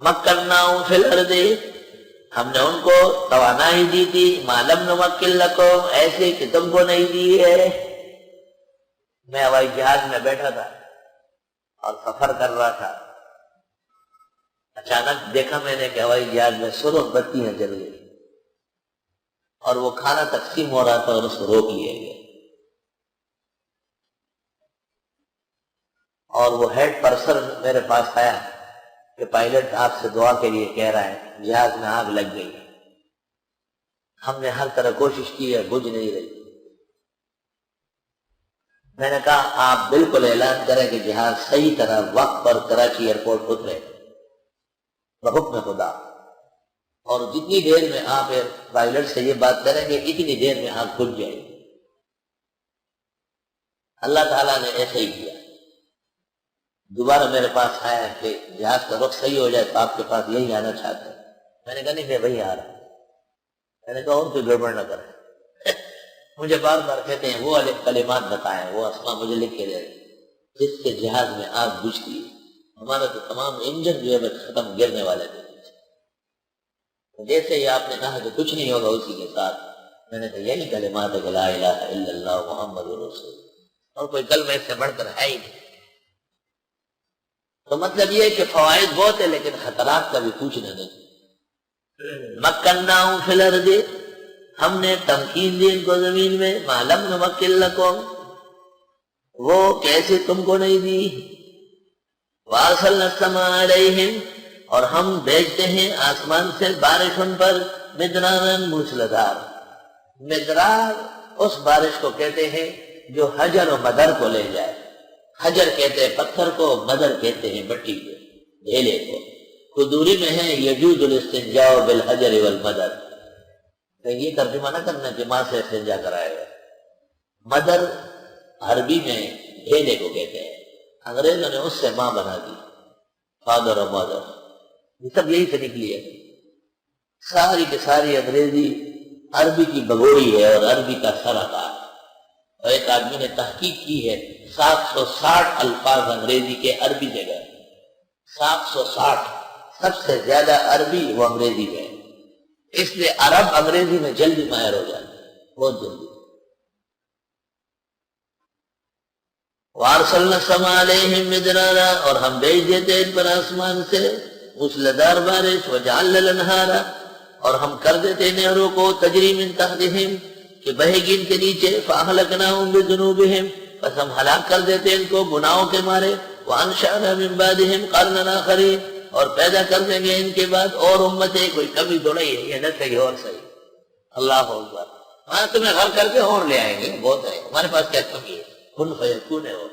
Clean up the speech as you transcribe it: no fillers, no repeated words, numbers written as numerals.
مکناہم فی الارض، ہم نے ان کو توانائی دی تھی، ما لم نمکن لکم، ایسے کہ تم کو نہیں دی ہے۔ میں ہوائی جہاز میں بیٹھا تھا اور سفر کر رہا تھا، اچانک دیکھا میں نے کہ ہوائی جہاز میں سرخ بتیاں جل گئی اور وہ کھانا تقسیم ہو رہا تھا اور اس کو روک لیا گیا، اور وہ ہیڈ پرسر میرے پاس آیا کہ پائلٹ آپ سے دعا کے لیے کہہ رہا ہے، جہاز میں آگ لگ گئی، ہم نے ہر طرح کوشش کی ہے، بجھ نہیں رہی۔ میں نے کہا آپ بالکل اعلان کریں کہ جہاز صحیح طرح وقت پر کراچی ایئرپورٹ اترے بحکم خدا، اور جتنی دیر میں آپ پائلٹ سے یہ بات کریں گے اتنی دیر میں آگ بجھ جائے گی۔ اللہ تعالیٰ نے ایسا ہی کیا۔ دوبارہ میرے پاس آیا کہ جہاز کا وقت صحیح ہو جائے تو آپ کے پاس یہی آنا چاہتے ہیں۔ میں نے کہا نہیں، میں وہی آ رہا ہوں۔ میں نے کہا اور کوئی گڑبڑ نہ کریں۔ مجھے بار بار کہتے ہیں وہ والے کلمات بتائیں، وہ اسماء مجھے لکھ کے دے جس سے جہاز میں آگ بجھتی ہے۔ ہمارا تو تمام انجن جو ہے ختم گرنے والے تھے۔ جیسے ہی آپ نے کہا کہ کچھ نہیں ہوگا اسی کے ساتھ، میں نے کہا یہی کلمات ہے کہ لا الہ الا اللہ محمد رسول، اور کوئی کلمہ اس سے بڑھ کر ہے ہی نہیں۔ تو مطلب یہ ہے کہ فوائد بہت ہے لیکن خطرات کا بھی پوچھنا نہیں۔ مکناہم فی الارض، ہم نے تمکین دی ان کو زمین میں، ما لم نمکن لکم، وہ کیسے تم کو نہیں دی۔ وارسلنا السماء علیہم، اور ہم بھیجتے ہیں آسمان سے بارش ان پر، مدرارا موسلادھار۔ مدرار اس بارش کو کہتے ہیں جو حجر و مدر کو لے جائے۔ حجر کہتے ہیں پتھر کو، مدر کہتے ہیں مٹی کو، ڈھیلے کو۔ قدوری میں ہے یجوز الاستنجاء بالحجر والمدر، یہ ترجمہ نہ کرنا کہ ماں سے استنجا کرائے گا۔ مدر عربی میں ڈھیلے کو کہتے ہیں، انگریزوں نے اس سے ماں بنا دی، فادر اور مدر، یہ سب یہی سے نکلی ہے۔ ساری کی ساری انگریزی عربی کی بگوڑی ہے اور عربی کا سرکار۔ اور ایک آدمی نے تحقیق کی ہے 760 الفاظ انگریزی کے عربی سے گئے، 760، سب سے زیادہ عربی وہ انگریزی میں ہے۔ اس لیے عرب انگریزی میں جلدی ماہر ہو جاتے ہیں، بہت جلدی۔ وارسلنا السماء علیہم مدرارا، اور ہم بھیج دیتے ان پر آسمان سے موسلادھار بارش، وجعلنا الانہار، اور ہم کر دیتے نہروں کو تجری من تحتہم، کہ بہے گی ان کے نیچے، فاہلکناہم بذنوبہم، بس ہم ہلاک کر دیتے ان کو گناہوں کے مارے، وانشأنا من بعدہم قرنا آخرین، اور پیدا کر دیں گے ان کے بعد اور امتیں، کوئی کمی تو نہیں ہے، یہ نہ صحیح اور صحیح۔ اللہ اکبر۔ ہاں تمہیں غرق کر کے اور لے آئیں گے، بہت ہے، ہمارے پاس کیا کمی ہے، کن فیکون ہے وہ۔